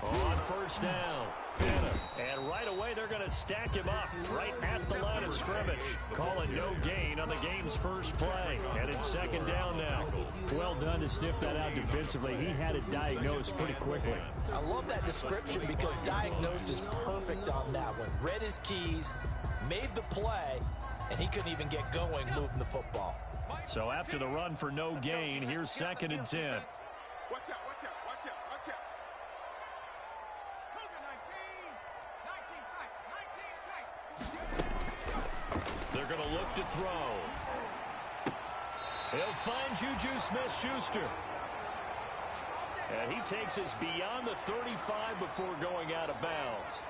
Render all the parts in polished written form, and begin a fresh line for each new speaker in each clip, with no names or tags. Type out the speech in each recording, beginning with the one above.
On first down. And right away, they're going to stack him up right at the line of scrimmage. Call it no gain on the game's first play. And it's second down now.
Well done to sniff that out defensively. He had it diagnosed pretty quickly.
I love that description because diagnosed is perfect on that one. Read his keys, made the play, and he couldn't even get going moving the football.
So after the run for no gain, here's second and 10.
Watch out, watch out, watch out, watch out.
They're going to look to throw. He'll find Juju Smith-Schuster. And he takes us beyond the 35 before going out of bounds.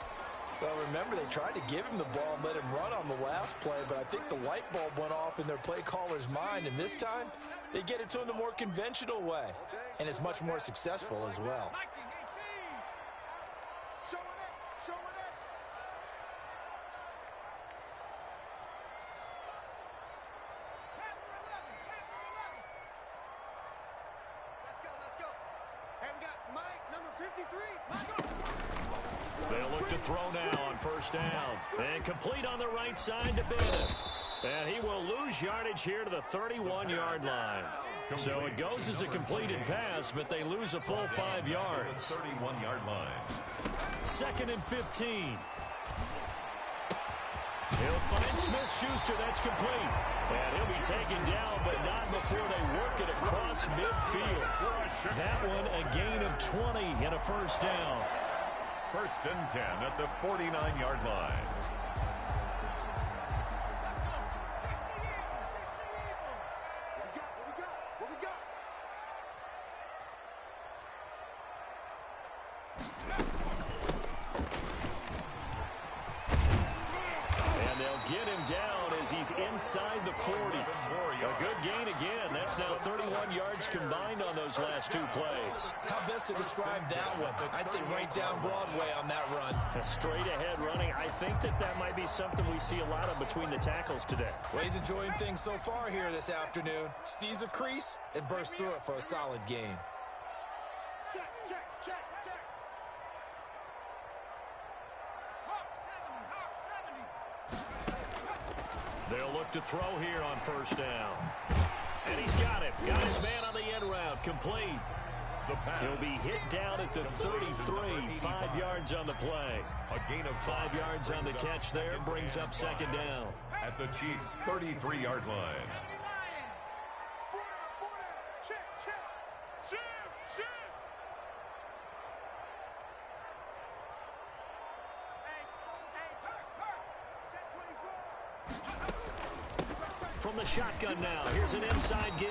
Well, remember, they tried to give him the ball and let him run on the last play, but I think the light bulb went off in their play caller's mind, and this time they get it to him the more conventional way, and it's much more successful as well.
They'll look to throw now on first down. And complete on the right side to Bennett. And he will lose yardage here to the 31-yard line. So it goes as a completed pass, but they lose a full 5 yards.
31-yard line.
Second and 15. He'll find Smith-Schuster. That's complete. And he'll be taken down, but not before they work it across midfield. That one a gain of 20 and a first down.
First and 10 at the 49-yard line.
And they'll get him down as he's inside the 40. A good gain again. That's now 31 yards combined on those last 2 plays.
How best to describe that one? I'd say right down Broadway on that run.
Straight ahead running. I think that might be something we see a lot of between the tackles today.
Well, he's enjoying things so far here this afternoon. Sees a crease and bursts through it for a solid gain.
Check, check, check, check.
They'll look to throw here on first down. And he's got it. Got his man on the end route. Complete. He'll be hit down at the 33. 5 yards on the play.
A gain of
5 yards on the catch there. Brings up second down.
At the Chiefs' 33-yard line.
Check, check. Shoot, shoot.
From the shotgun now, here's an inside give.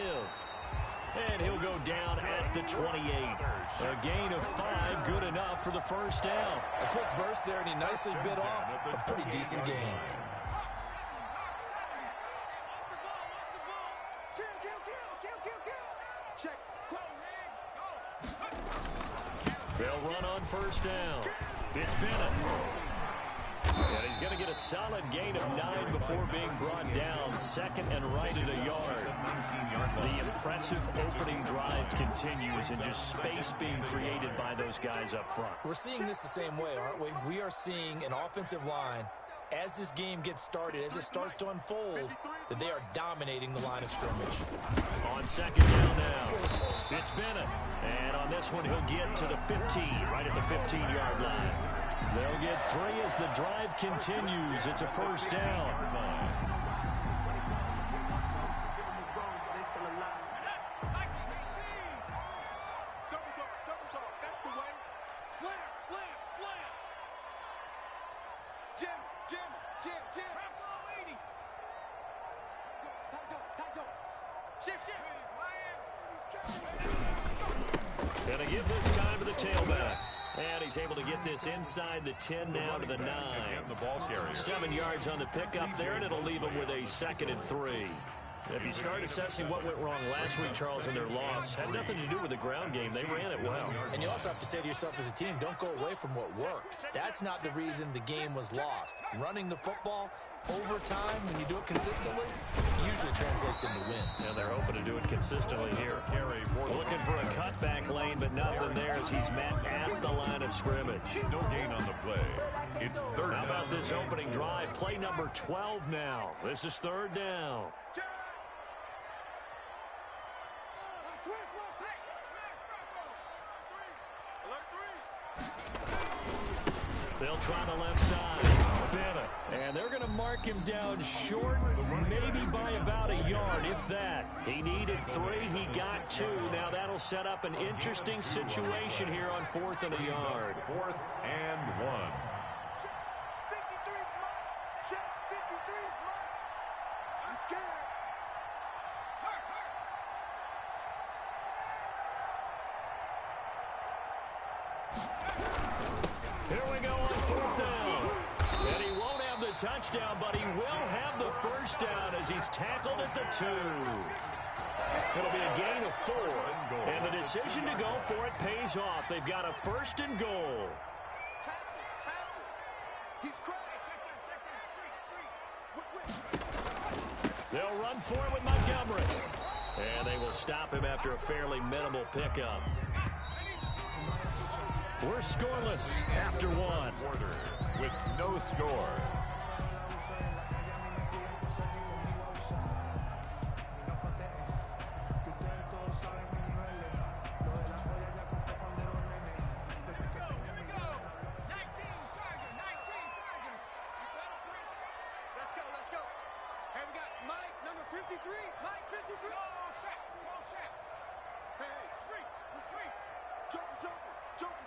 And he'll go down at the 28. A gain of 5, good enough for the first down.
A quick burst there, and he nicely bit off a pretty decent gain.
They'll run on first down. It's Bennett. And he's going to get a solid gain of 9 before being brought down. Second and right at a yard. The impressive opening drive continues and just space being created by those guys up front.
We're seeing this the same way, aren't we? We are seeing an offensive line, as this game gets started, as it starts to unfold, that they are dominating the line of scrimmage.
On second down now, it's Bennett. And on this one, he'll get to the 15, right at the 15-yard line. They'll get 3 as the drive continues. It's a first down. Gonna give this time to the tailback. And he's able to get this inside the 10 now to the 9. 7 yards on the pickup there, and it'll leave him with a second and 3. If you start assessing what went wrong last week, Charles, in their loss, had nothing to do with the ground game. They ran it well.
And you also have to say to yourself as a team, don't go away from what worked. That's not the reason the game was lost. Running the football over time, when you do it consistently, usually translates into wins.
And they're hoping to do it consistently here. Looking for a cutback lane, but nothing there as he's met at the line of scrimmage.
No gain on the play. It's third down.
How about this opening drive? Play number 12 now. This is third down. They'll try the left side. And they're going to mark him down short, maybe by about a yard, if that. He needed 3. He got 2. Now that'll set up an interesting situation here on 4th and a yard.
4th and 1.
Here we go on 4th down. And he won't have the touchdown, but he will have the first down as he's tackled at the 2. It'll be a gain of 4. And the decision to go for it pays off. They've got a 1st and goal. They'll run for it with Montgomery. And they will stop him after a fairly minimal pickup. We're scoreless after 1.
With no score.
Let's go. Hey, we got Mike, number 53. Mike, 53. Go, check. Hey, street.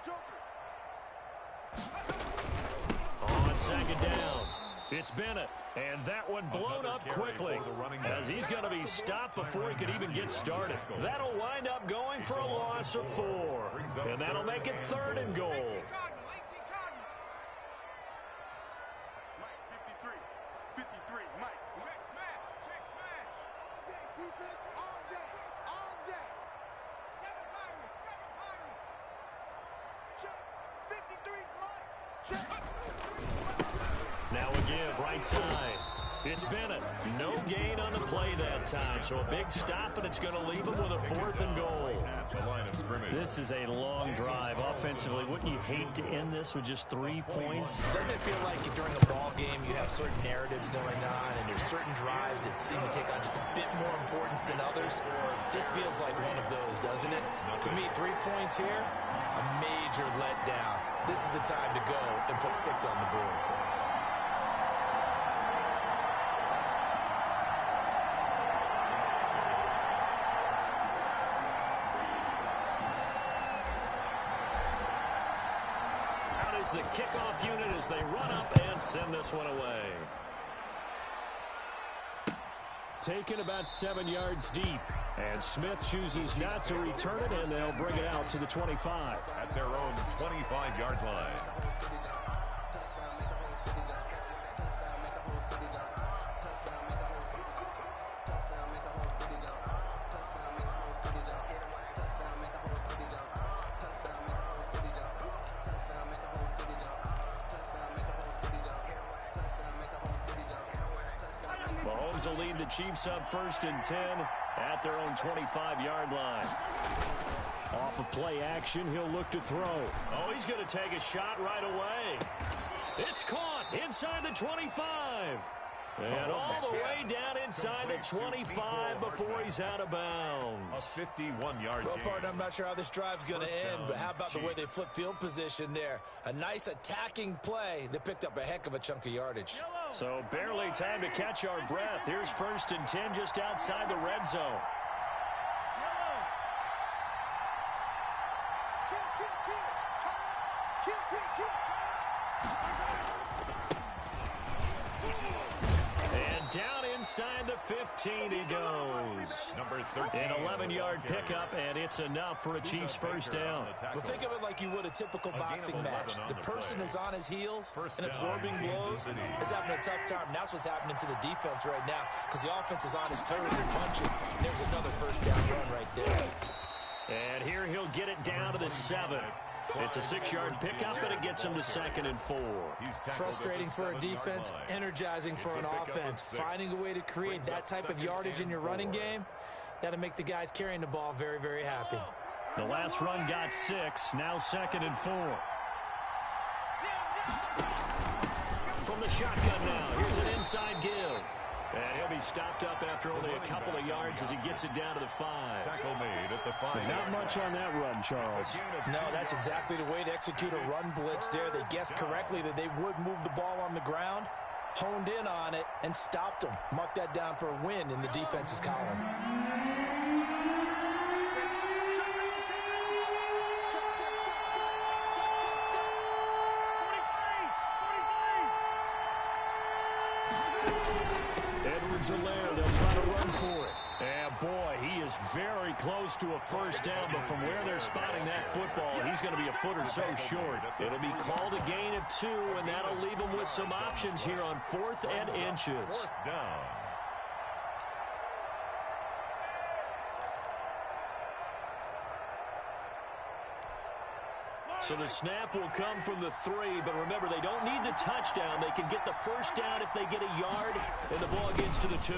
Joker.
On 2nd down, it's Bennett, and that one blown up quickly as he's going to be stopped before he could even get started. That'll wind up going for a loss of 4, and that'll make it 3rd and goal.
Mike, 53, Mike. Check smash. All day, defense, all day. 7 Pirates. Check, 53's Mike. Check.
Now a give, right side. It's Bennett. No gain on the play that time, so a big stop, and it's going to leave him with a 4th and goal.
At the line of scrimmage.
This is a long drive offensively. Wouldn't you hate to end this with just 3 points?
Doesn't it feel like during a ball game you have certain narratives going on and there's certain drives that seem to take on just a bit more importance than others? This feels like one of those, doesn't it? To me, 3 points here, a major letdown. This is the time to go and put 6 on the board.
The kickoff unit as they run up and send this one away. Taken about 7 yards deep. And Smith chooses not to return it, and they'll bring it out to the 25.
At their own 25-yard line.
Mahomes will lead the Chiefs up 1st and 10 at their own 25-yard line. Off of play action, he'll look to throw. Oh, he's going to take a shot right away. It's caught inside the 25. And all the way down inside the 25 before he's out of bounds.
A 51-yard
Well,
gain.
partner, I'm not sure how this drive's going to end, but how about the way they flip field position there? A nice attacking play that picked up a heck of a chunk of yardage.
So barely time to catch our breath. Here's 1st and 10 just outside the red zone. inside the 15 he goes.
Number 13.
An 11-yard pickup, and it's enough for a Chiefs first down.
Well, think of it like you would a typical boxing match. The person is on his heels and absorbing blows is having a tough time. And that's what's happening to the defense right now because the offense is on his toes and punching. There's another first down run right there.
And here he'll get it down to the 7. It's a 6-yard pickup, and it gets him to 2nd and 4.
Frustrating for a defense, energizing for an offense. Finding a way to create that type of yardage in your running game, that'll make the guys carrying the ball very, very happy.
The last run got 6, now 2nd and 4. From the shotgun now, here's an inside give. And he'll be stopped up after only a couple of yards as he gets it down to the 5.
Tackle made at the 5.
Not much on that run, Charles.
No, that's exactly the way to execute a run blitz there. They guessed correctly that they would move the ball on the ground, honed in on it, and stopped them. Mark that down for a win in the defense's column.
They'll try to run for it. And boy, he is very close to a first down, but from where they're spotting that football, he's going to be a foot or so short. It'll be called a gain of 2, and that'll leave him with some options here on 4th and inches.
4th down.
So the snap will come from the 3, but remember, they don't need the touchdown. They can get the first down if they get a yard, and the ball gets to the 2.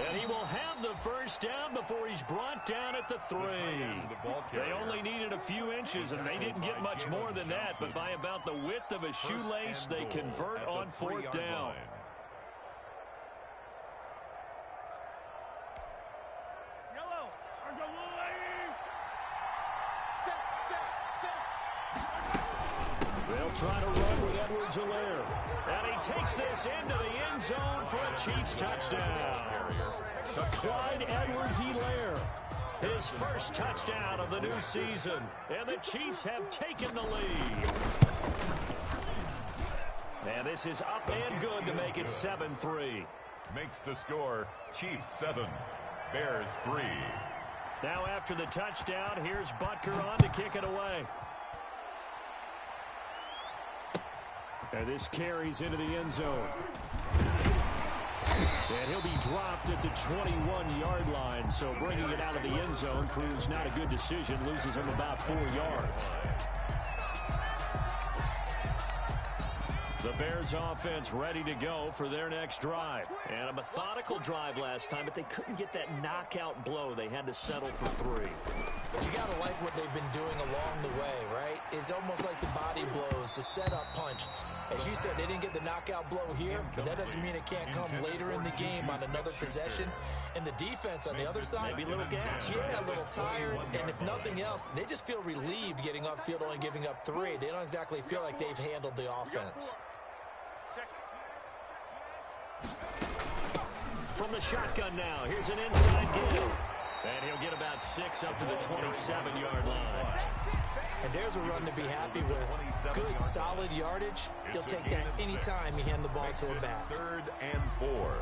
And he will have the first down before he's brought down at the 3. They only needed a few inches, and they didn't get much more than that, but by about the width of a shoelace, they convert on 4th down. They'll try to run with Edwards-Helaire. And he takes this into the end zone for a Chiefs touchdown. Clyde Edwards-Helaire, his first touchdown of the new season. And the Chiefs have taken the lead. And this is up and good to make it 7-3.
Makes the score Chiefs 7, Bears 3.
Now after the touchdown, here's Butker on to kick it away. And this carries into the end zone. And he'll be dropped at the 21-yard line, so bringing it out of the end zone proves not a good decision, loses him about 4 yards. The Bears offense ready to go for their next drive. And a methodical drive last time, but they couldn't get that knockout blow. They had to settle for 3.
But you got to like what they've been doing along the way, right? It's almost like the body blows, the setup punch. As you said, they didn't get the knockout blow here, but that doesn't mean it can't come later in the game on another possession. And the defense on the other side,
maybe a little gas.
Yeah, a little tired. And if nothing else, they just feel relieved getting upfield, only giving up 3. They don't exactly feel like they've handled the offense.
From the shotgun now, here's an inside give. And he'll get about 6 up to the 27-yard line.
And there's a run to be happy with. Good, solid yardage. He'll take that anytime you hand the ball to a back.
3rd and 4.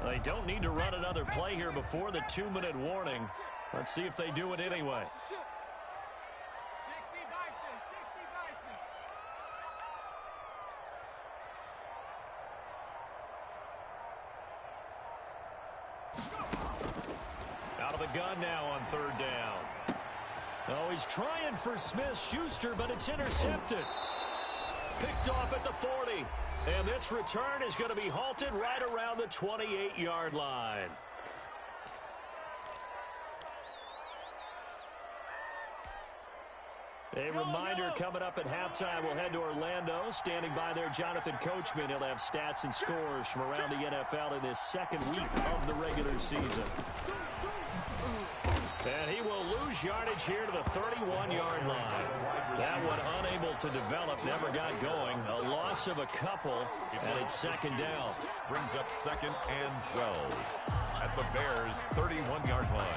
They don't need to run another play here before the 2-minute warning. Let's see if they do it anyway. Out of the gun now on 3rd down. Oh, he's trying for Smith-Schuster, but it's intercepted. Picked off at the 40. And this return is going to be halted right around the 28-yard line. A reminder coming up at halftime, we'll head to Orlando. Standing by there, Jonathan Coachman. He'll have stats and scores from around the NFL in this 2nd week of the regular season. And he will lose
gains yardage here to the 31-yard line. That one unable to develop, never got going. A loss of a couple, and it's second down.
Brings up second and 12 at the Bears' 31-yard line.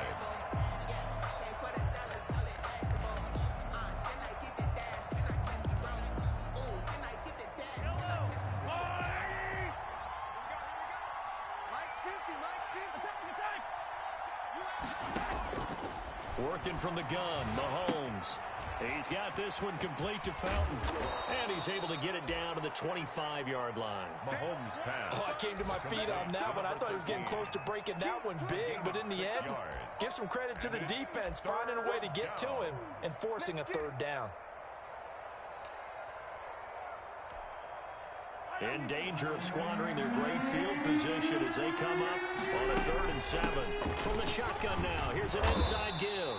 Working from the gun, Mahomes. He's got this one complete to Fountain. And he's able to get it down to the 25-yard line.
Mahomes pass.
Oh, I came to my feet on that one. I thought he was getting close to breaking that one big, but in the end, give some credit to the defense, finding a way to get to him and forcing a third down.
In danger of squandering their great field position as they come up on a 3rd and 7. From the shotgun now, here's an inside give.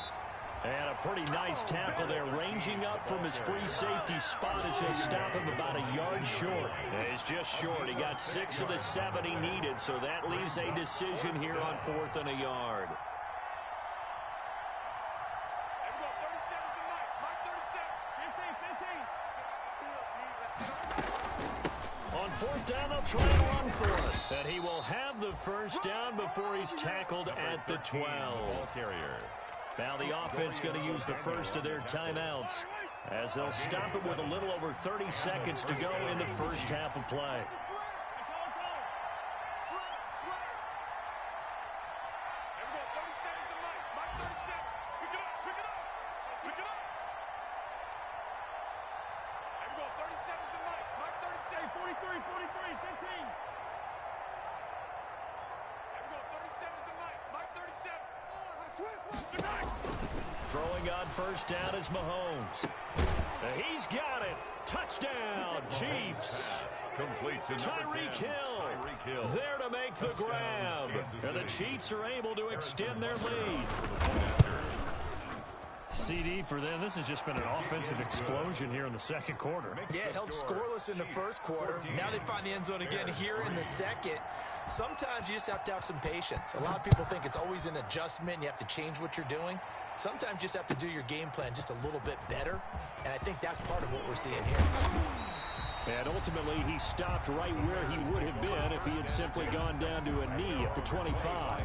And a pretty nice tackle there, ranging up from his free safety spot as he'll stop him about a yard short. He's just short. He got 6 of the 7 he needed, so that leaves a decision here on 4th and a yard. On 4th down, they'll try and run for it. And he will have the first down before he's tackled at the 12.
Carrier.
Now the offense going to use the first of their timeouts as they'll stop it with a little over 30 seconds to go in the first half of play. Throwing on first down is Mahomes. He's got it. Touchdown, Chiefs.
Complete to
Tyreek Hill. There to make the grab. And the Chiefs are able to extend their lead.
CD for them. This has just been an offensive explosion here in the second quarter.
Yeah, held scoreless in the first quarter. Now they find the end zone again here in the second. Sometimes you just have to have some patience. A lot of people think it's always an adjustment. You have to change what you're doing. Sometimes you just have to do your game plan just a little bit better. And I think that's part of what we're seeing here.
And ultimately, he stopped right where he would have been if he had simply gone down to a knee at the 25.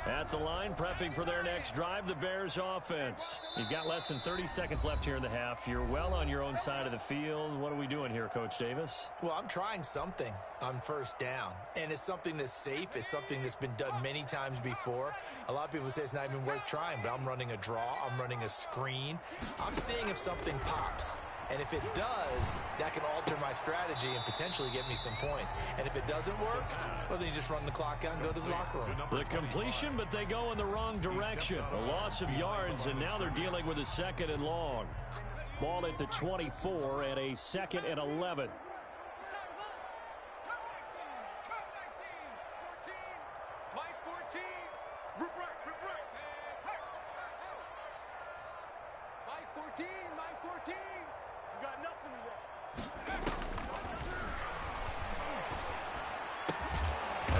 At the line, prepping for their next drive, the Bears offense. You've got less than 30 seconds left here in the half. You're well on your own side of the field. What are we doing here, Coach Davis?
Well, I'm trying something on first down, and it's something that's safe. It's something that's been done many times before. A lot of people say it's not even worth trying, but I'm running a draw. I'm running a screen. I'm seeing if something pops. And if it does, that can alter my strategy and potentially get me some points. And if it doesn't work, well, then you just run the clock out and go to the locker room.
The completion, but they go in the wrong direction. A loss of yards, and now they're dealing with a 2nd and long. Ball at the 24 and a 2nd and 11.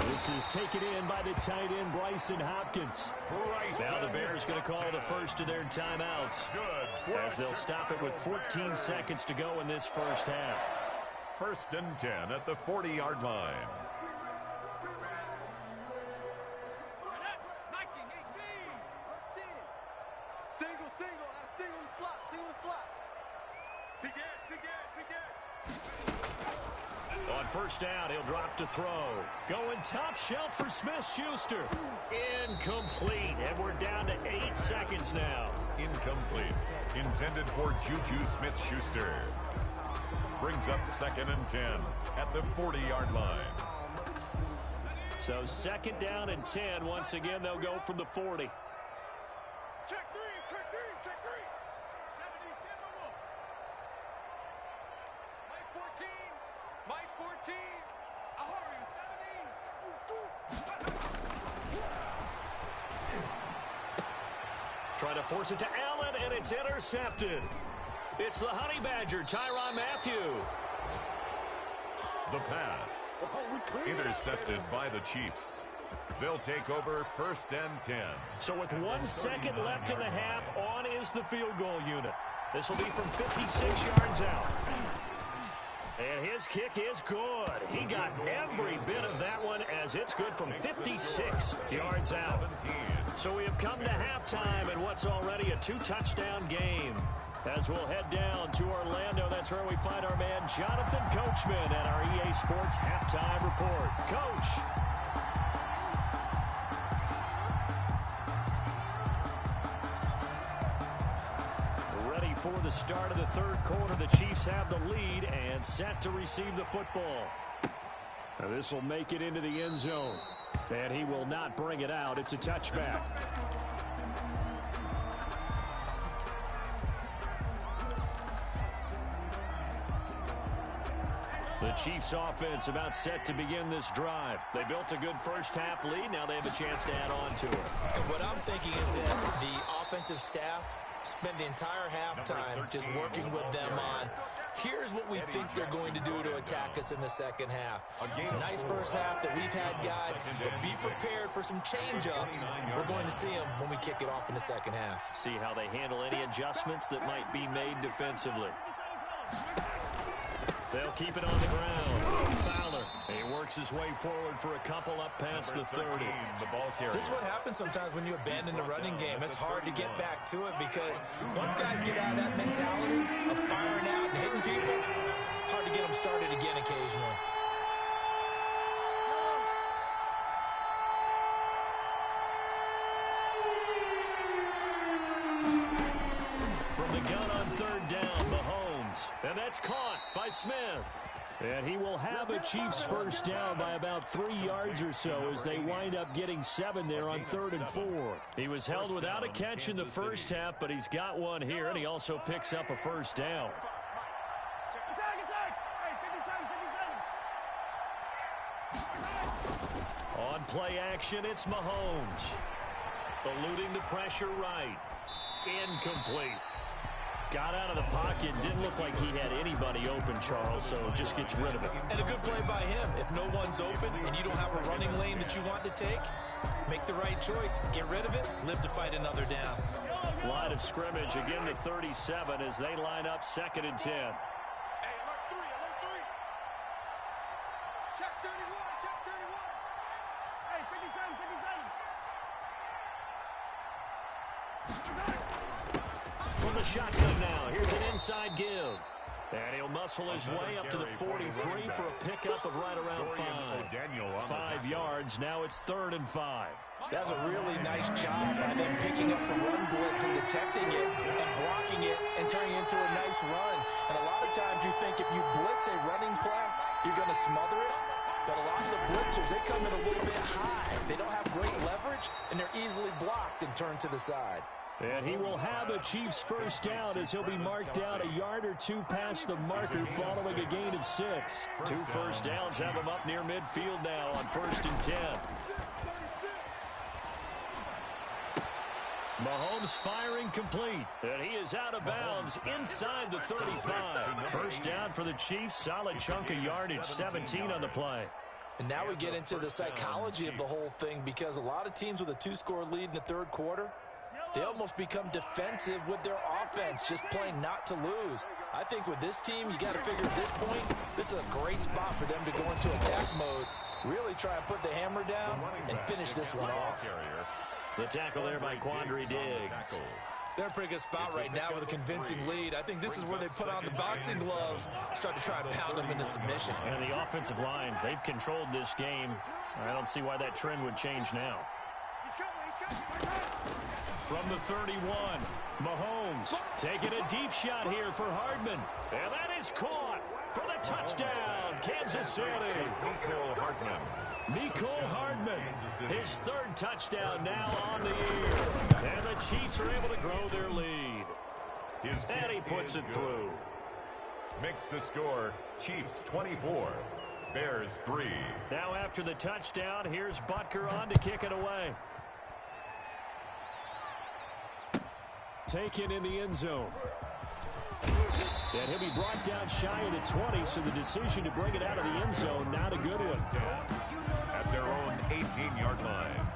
This is taken in by the tight end, Bryson Hopkins. Now the Bears going to call the first of their timeouts as they'll stop it with 14 seconds to go in this first half.
1st and 10 at the 40-yard line.
On first down, he'll drop to throw. Going top shelf for Smith-Schuster. Incomplete, and we're down to 8 seconds now.
Incomplete. Intended for Juju Smith-Schuster. Brings up 2nd and 10 at the 40-yard line.
So 2nd down and 10. Once again, they'll go from the 40.
Check three. Mike 14. I hurry, 17.
try to force it to Allen, and it's intercepted. It's the Honey Badger, Tyrann Mathieu.
The pass. Intercepted by the Chiefs. They'll take over 1st and 10.
So with 1 second left in the half, on is the field goal unit. This will be from 56 yards out. And his kick is good. He got every bit of that one as it's good from 56 yards out. So we have come to halftime in what's already a 2-touchdown game. As we'll head down to Orlando, that's where we find our man Jonathan Coachman at our EA Sports Halftime Report. Coach. Ready for the start of the third quarter. The Chiefs have the lead and set to receive the football. Now this will make it into the end zone. And he will not bring it out. It's a touchback. The Chiefs offense about set to begin this drive. They built a good first half lead. Now they have a chance to add on to it.
And what I'm thinking is that the offensive staff spent the entire halftime just working with them on, here's what we think they're going to do to attack us in the second half. Nice first half that we've had, guys, but be prepared for some change-ups. We're going to see them when we kick it off in the second half.
See how they handle any adjustments that might be made defensively. They'll keep it on the ground. Fowler, he works his way forward for a couple up past the 30.
This is what happens sometimes when you abandon the running game. It's hard to get back to it because once guys get out of that mentality of firing out and hitting people, hard to get them started again occasionally.
From the gun on third down, Mahomes. And that's caught by Smith. And he will have a Chiefs first down by about 3 yards or so as they wind up getting 7 there on 3rd and 4. He was held without a catch in the first half, but he's got one here, and he also picks up a first down. On play action, it's Mahomes. Eluding the pressure right. Incomplete. Got out of the pocket. Didn't look like he had anybody open, Charles, so just gets rid of it.
And a good play by him. If no one's open and you don't have a running lane that you want to take, make the right choice. Get rid of it. Live to fight another down.
Line of scrimmage, again the 37 as they line up 2nd and 10.
Hey, alert 3, alert 3. Check 31, check 31. Hey, 57, 57.
From the shotgun now, here's an inside give. And he'll muscle his way up to the 43 for a pickup of right around 5 yards. Now it's 3rd and 5.
That's a really nice job by them picking up the run blitz and detecting it and blocking it and turning it into a nice run. And a lot of times you think if you blitz a running play, you're going to smother it. But a lot of the blitzers, they come in a little bit high. They don't have great leverage, and they're easily blocked and turned to the side.
And he will have a Chiefs first down as he'll be marked down a yard or two past the marker following a gain of 6. 2 first downs have him up near midfield now on 1st and 10. Mahomes firing complete, and he is out of bounds inside the 35. First down for the Chiefs, solid chunk of yardage, 17 on the play.
And now we get into the psychology of the whole thing because a lot of teams with a 2-score lead in the third quarter, they almost become defensive with their offense, just playing not to lose. I think with this team, you got to figure at this point, this is a great spot for them to go into attack mode, really try and put the hammer down and finish this one off.
The tackle there by Quandre Diggs.
They're in a pretty good spot right now with a convincing lead. I think this is where they put on the boxing gloves, start to try and pound them into submission.
And the offensive line, they've controlled this game. I don't see why that trend would change now. From the 31, Mahomes taking a deep shot here for Hardman. And that is caught for the touchdown, Kansas City. Mecole Hardman, his 3rd touchdown now on the year. And the Chiefs are able to grow their lead. And he puts it through.
Makes the score Chiefs 24, Bears 3.
Now after the touchdown, here's Butker on to kick it away. Taken in the end zone. And he'll be brought down shy of the 20, so the decision to bring it out of the end zone, not a good one.
At their own 18-yard line.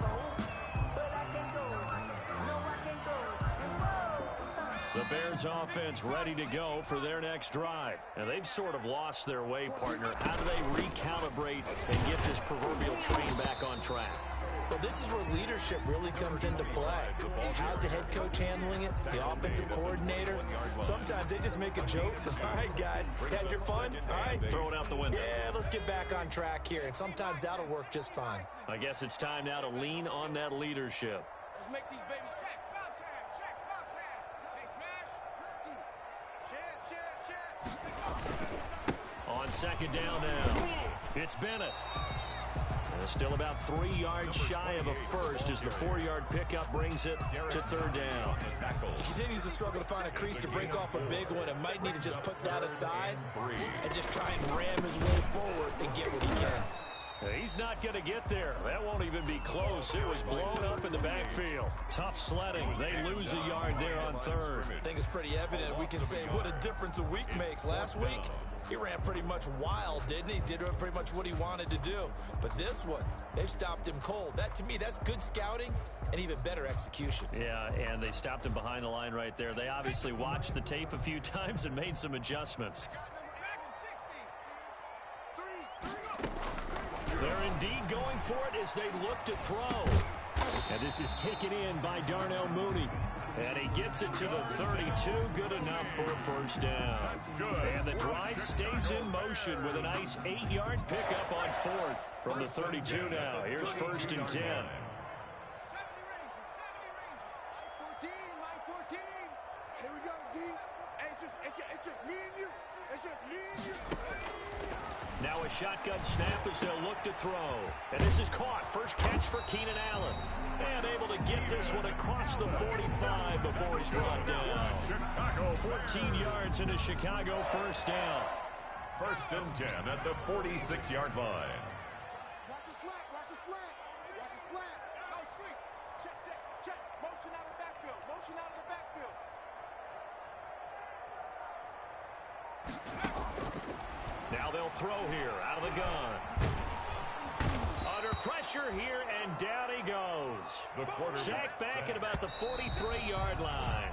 The Bears offense ready to go for their next drive. And they've sort of lost their way, partner. How do they recalibrate and get this proverbial train back on track?
Well, this is where leadership really comes into play. How's the head coach handling it? The offensive coordinator? Sometimes they just make a joke. All right, guys, had your fun? All right.
Throw it out the window.
Yeah, let's get back on track here. And sometimes that'll work just fine.
I guess it's time now to lean on that leadership.
Let's make these babies check. Check. Hey, smash.
On second down now, it's Bennett. Still about 3 yards shy of a first as the 4-yard pickup brings it to third down.
He continues to struggle to find a crease to break off a big one and might need to just put that aside and just try and ram his way forward and get what he can.
He's not going to get there. That won't even be close. It was blown up in the backfield. Tough sledding. They lose a yard there on third.
I think it's pretty evident. We can say what a difference a week makes. Last week, he ran pretty much wild, didn't he? Did pretty much what he wanted to do. But this one, they've stopped him cold. That, to me, that's good scouting and even better execution.
Yeah, and they stopped him behind the line right there. They obviously watched the tape a few times and made some adjustments. They're indeed going for it as they look to throw. And this is taken in by Darnell Mooney. And he gets it to the 32. Good enough for a first down. And the drive stays in motion with a nice 8-yard pickup on fourth from the 32 now. Here's first and 10.
Line 14. Here we go, D. Hey, it's just me and you. It's just me and you.
Now a shotgun snap as they'll look to throw. And this is caught. First catch for Keenan Allen. And able to get this one across the 45 before he's brought down. 14 yards into Chicago first down.
First and 10 at the 46-yard line.
Watch the slant. Watch the slant. No street. Check. Motion out of the backfield.
Now they'll throw here out of the gun. Under pressure here, and down he goes. Sack back at about the 43-yard line.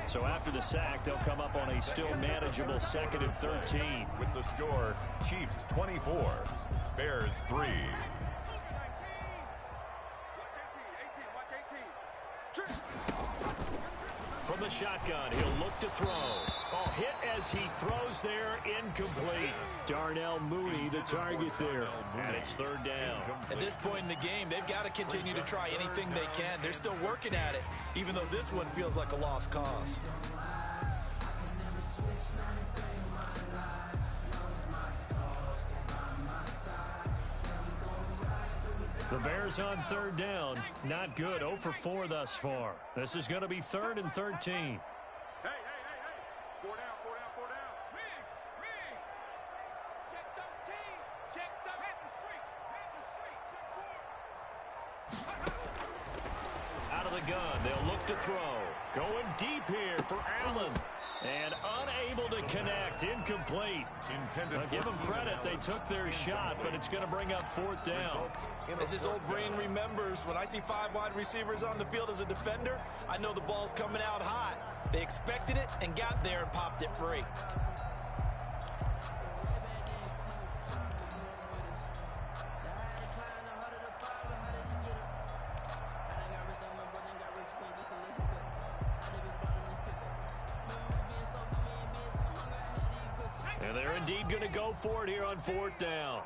So after the sack, they'll come up on a still manageable second and 13.
With the score, Chiefs 24, Bears 3.
Watch 18.
From the shotgun, he'll look to throw. Oh, hit as he throws there, incomplete. Darnell Mooney, the target there. And it's third down.
At this point in the game, they've got to continue to try anything they can. They're still working at it, even though this one feels like a lost cause.
The Bears on third down. Not good. 0 for 4 thus far. This is going to be third and 13.
Hey. 4 down. Riggs. Check 13. Check the street.
Out of the gun, they'll look to throw. Going deep here for Allen. And unable to connect. Incomplete. I'll give them credit. They took their shot, but it's going to bring up fourth down.
As his old brain remembers, when I see 5 wide receivers on the field as a defender, I know the ball's coming out hot. They expected it and got there and popped it free.
And they're indeed going to go for it here on fourth down.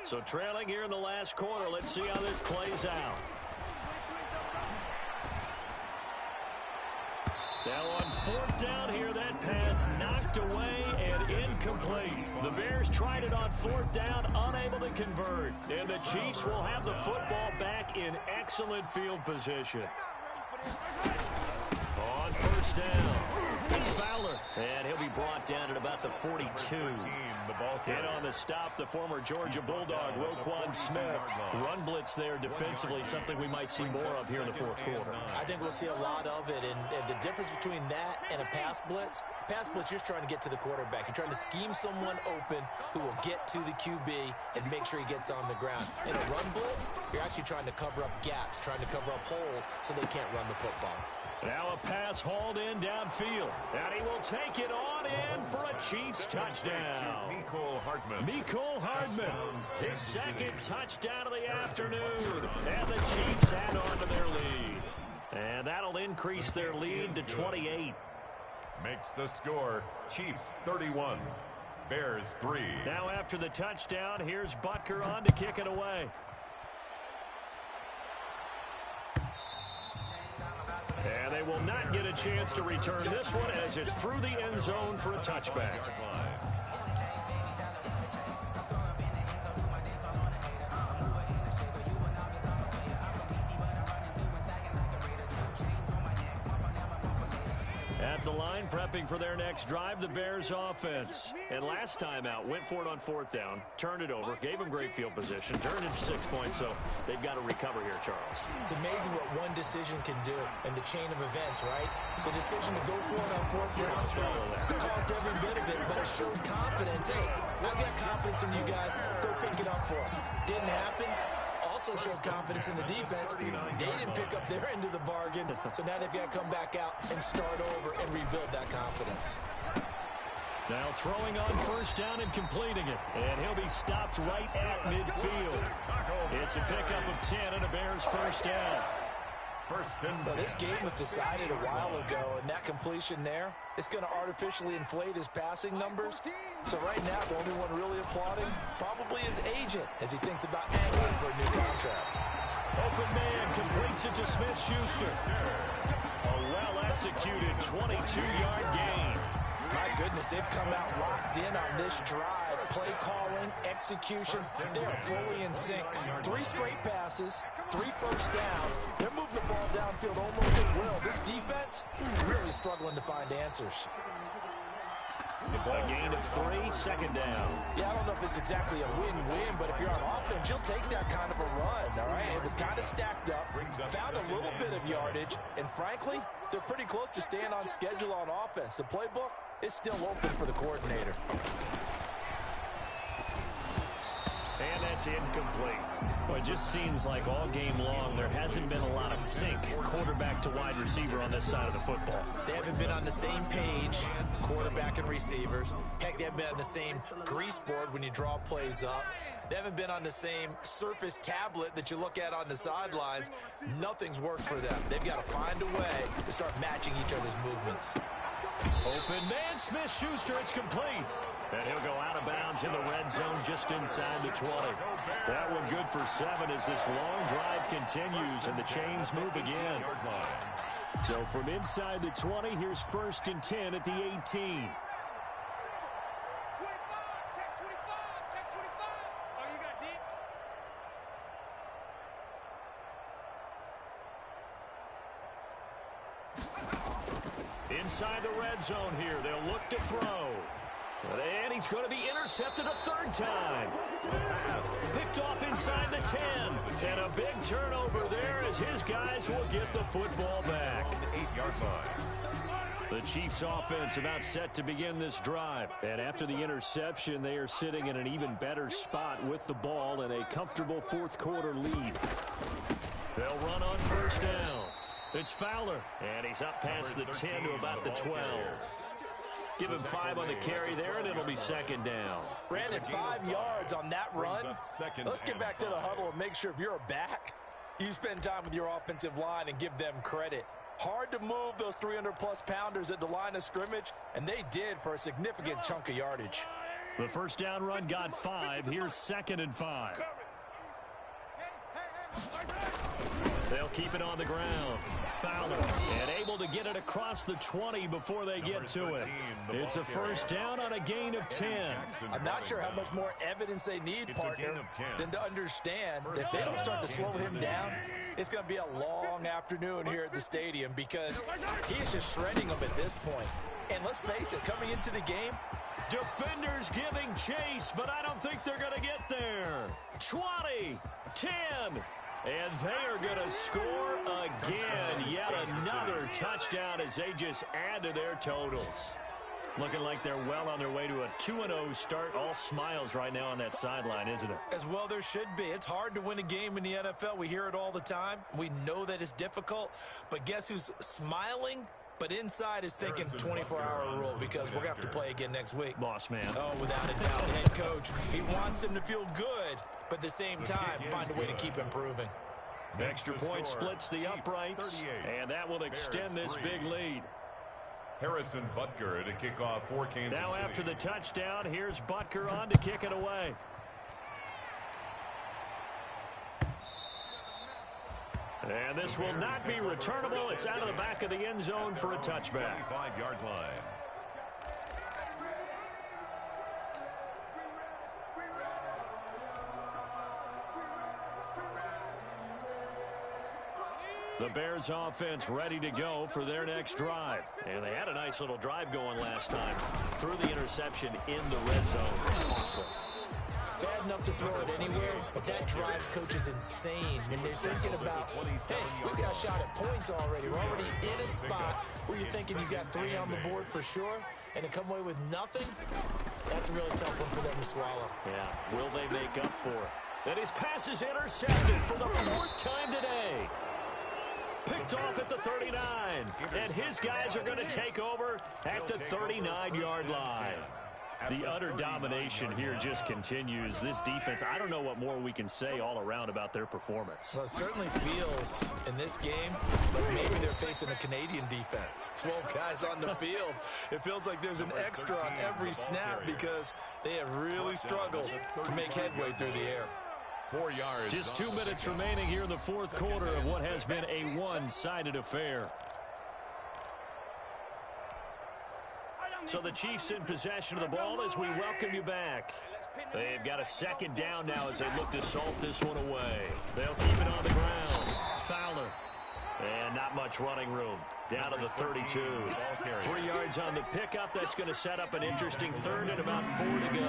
So trailing here in the last quarter. Let's see how this plays out. Now on fourth down here, that pass knocked away and incomplete. The Bears tried it on fourth down, unable to convert. And the Chiefs will have the football back in excellent field position. On first down. It's Fowler, and he'll be brought down at about the 42.
The ball
In on the stop, the former Georgia Bulldog, Roquan Smith. Run blitz there defensively, something we might see more of here in the fourth quarter.
I think we'll see a lot of it, and the difference between that and a pass blitz, you're just trying to get to the quarterback. You're trying to scheme someone open who will get to the QB and make sure he gets on the ground. In a run blitz, you're actually trying to cover up gaps, trying to cover up holes so they can't run the football.
Now a pass hauled in downfield, and he will take it on in for a Chiefs touchdown. Mecole Hardman, his second touchdown of the afternoon, and the Chiefs add on to their lead. And that'll increase their lead to 28.
Makes the score Chiefs 31, Bears 3.
Now after the touchdown, here's Butker on to kick it away. And they will not get a chance to return this one as it's through the end zone for a touchback. At the line, prepping for their next drive, the Bears offense. And last time out, went for it on fourth down, turned it over, gave them great field position, turned it to 6 points, so they've got to recover here, Charles.
It's amazing what one decision can do in the chain of events, right? The decision to go for it on fourth down, it caused every bit of it, but it showed confidence. Hey, I've got confidence in you guys. Go pick it up for them. Didn't happen. Also showed confidence in the defense. They didn't pick up their end of the bargain, so now they've got to come back out and start over and rebuild that confidence.
Now throwing on first down and completing it, and he'll be stopped right at midfield. It's a pickup of 10 and a Bears first down.
Well, this game was decided a while ago, and that completion there, it's going to artificially inflate his passing numbers. So right now, the only one really applauding probably his agent as he thinks about angling for a new contract.
Open man completes it to Smith-Schuster. A well-executed 22-yard gain.
My goodness, they've come out locked in on this drive. Play calling, execution, they are fully in sync. 3 straight passes, 3 first down. They're moving the ball downfield almost at will. This defense really struggling to find answers.
A gain of 3, second down.
Yeah, I don't know if it's exactly a win-win, but if you're on offense, you'll take that kind of a run, all right? It was kind of stacked up, found a little bit of yardage, and frankly, they're pretty close to staying on schedule on offense. The playbook is still open for the coordinator.
And that's incomplete. Well, it just seems like all game long there hasn't been a lot of sync quarterback to wide receiver on this side of the football.
They haven't been on the same page, quarterback and receivers. Heck, they haven't been on the same grease board when you draw plays up. They haven't been on the same Surface tablet that you look at on the sidelines. Nothing's worked for them. They've got to find a way to start matching each other's movements.
Open man, Smith-Schuster, it's complete. And he'll go out of bounds in the red zone just inside the 20. That one good for 7 as this long drive continues and the chains move again. So from inside the 20, here's 1st and 10 at the 18.
Check 25, check 25. Oh, you got deep?
Inside the red zone here, they'll look to throw. And he's going to be intercepted a 3rd time. Picked off inside the 10. And a big turnover there as his guys will get the football back.
8-yard line.
The Chiefs offense about set to begin this drive. And after the interception, they are sitting in an even better spot with the ball and a comfortable 4th quarter lead. They'll run on first down. It's Fowler. And he's up past the 10 to about the 12. Give him 5 on the carry there, and it'll be 2nd down.
Brandon, 5 yards on that run. Let's get back to the huddle and make sure if you're a back, you spend time with your offensive line and give them credit. Hard to move those 300-plus pounders at the line of scrimmage, and they did for a significant chunk of yardage.
The first down run got 5. Here's 2nd and 5. They'll keep it on the ground. Fowler, and able to get it across the 20 before they get to it. It's a first down on a gain of 10.
I'm not sure how much more evidence they need, partner, than to understand if they don't start to slow him down, it's going to be a long afternoon here at the stadium because he is just shredding them at this point. And let's face it, coming into the game,
defenders giving chase, but I don't think they're going to get there. 20, 10, and they are going to score again. Yet another touchdown as they just add to their totals. Looking like they're well on their way to a 2-0 start. All smiles right now on that sideline, isn't it?
As well there should be. It's hard to win a game in the NFL. We hear it all the time. We know that it's difficult. But guess who's smiling? But inside is thinking 24-hour rule because we're going to have to play again next week.
Boss man.
Oh, without a doubt, the head coach. He wants them to feel good, but at the same time, find a way to keep improving.
Extra point splits the uprights, and that will extend this big lead.
Harrison Butker to kick off for Kansas
Now
City.
after the touchdown, here's Butker on to kick it away. And this will not be returnable. It's out of the back of the end zone for a touchback.
25-yard line.
The Bears offense ready to go for their next drive. And they had a nice little drive going last time. Threw the interception in the red zone. Awesome.
Bad enough to throw it anywhere, but that drives coaches insane when they're thinking about, hey, we got a shot at points already. We're already in a spot where you're thinking you got 3 on the board for sure, and to come away with nothing, that's a really tough one for them to swallow.
Yeah, will they make up for it? And his pass is intercepted for the 4th time today. Picked off at the 39, and his guys are going to take over at the 39-yard line. The utter domination here just continues. This defense, I don't know what more we can say all around about their performance.
Well, it certainly feels in this game like maybe they're facing a Canadian defense. 12 guys on the field. It feels like there's an extra on every snap because they have really struggled to make headway through the air.
4 yards.
Just 2 minutes remaining here in the 4th quarter of what has been a one-sided affair. So the Chiefs in possession of the ball as we welcome you back. They've got a 2nd down now as they look to salt this one away. They'll keep it on the ground. Fowler. And not much running room. Down to the 32. 3 yards on the pickup. That's going to set up an interesting 3rd and about 4 to go.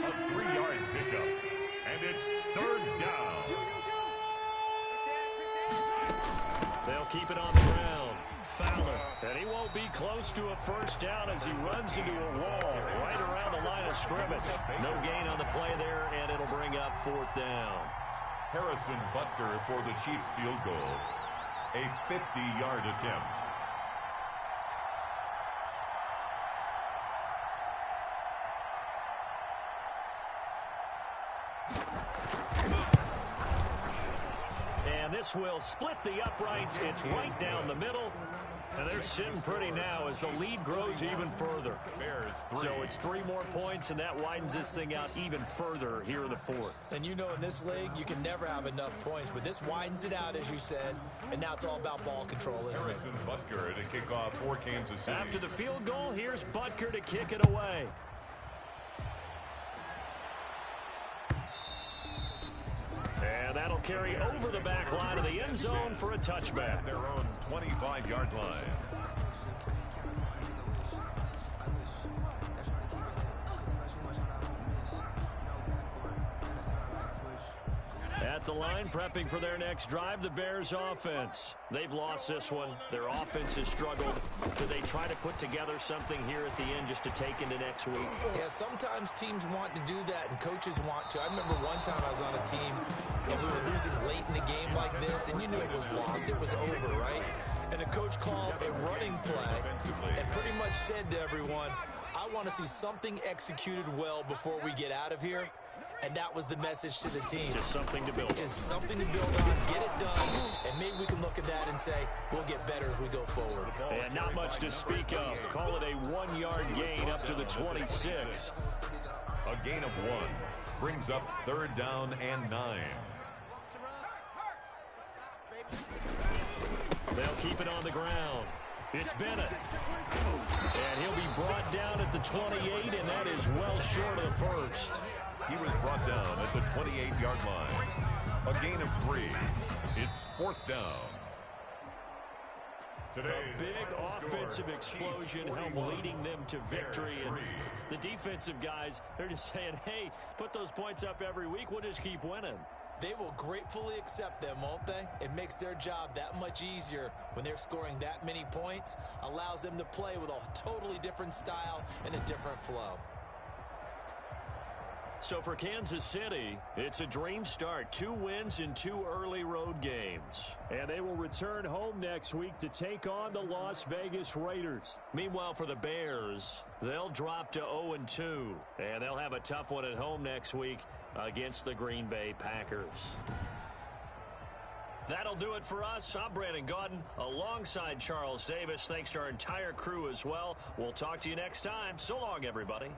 A 3-yard pickup. And it's 3rd down.
They'll keep it on the ground. Fowler. And he won't be close to a 1st down as he runs into a wall right around the line of scrimmage. No gain on the play there, and it'll bring up 4th down.
Harrison Butker for the Chiefs field goal. A 50-yard attempt.
And this will split the uprights. It's right down the middle. And they're sitting pretty now as the lead grows even further.
Bears 3.
So it's 3 more points, and that widens this thing out even further here in the 4th.
And you know in this league, you can never have enough points, but this widens it out, as you said, and now it's all about ball control, isn't it?
Harrison Butker to kick off for Kansas City.
After the field goal, here's Butker to kick it away. And that'll carry over the back line of the end zone for a touchback.
Their own 25-yard line.
At the line, prepping for their next drive, the Bears offense. They've lost this one. Their offense has struggled. Do they try to put together something here at the end just to take into next week?
Yeah, sometimes teams want to do that and coaches want to. I remember one time I was on a team and we were losing late in the game like this, and you knew it was lost. It was over, right? And the coach called a running play and pretty much said to everyone, I want to see something executed well before we get out of here. And that was the message to the team.
Just something to build.
Just something to build on, get it done, and maybe we can look at that and say, we'll get better as we go forward.
And not much to speak of. Call it a 1-yard gain up to the 26.
A gain of 1 brings up 3rd down and 9.
They'll keep it on the ground. It's Bennett. And he'll be brought down at the 28, and that is well short of the first.
He was brought down at the 28-yard line. A gain of 3. It's 4th down.
A big offensive explosion helped leading them to victory. And the defensive guys, they're just saying, hey, put those points up every week. We'll just keep winning.
They will gratefully accept them, won't they? It makes their job that much easier when they're scoring that many points. Allows them to play with a totally different style and a different flow.
So for Kansas City, it's a dream start. 2 wins in 2 early road games. And they will return home next week to take on the Las Vegas Raiders. Meanwhile, for the Bears, they'll drop to 0-2. And they'll have a tough one at home next week against the Green Bay Packers. That'll do it for us. I'm Brandon Gaudin alongside Charles Davis. Thanks to our entire crew as well. We'll talk to you next time. So long, everybody.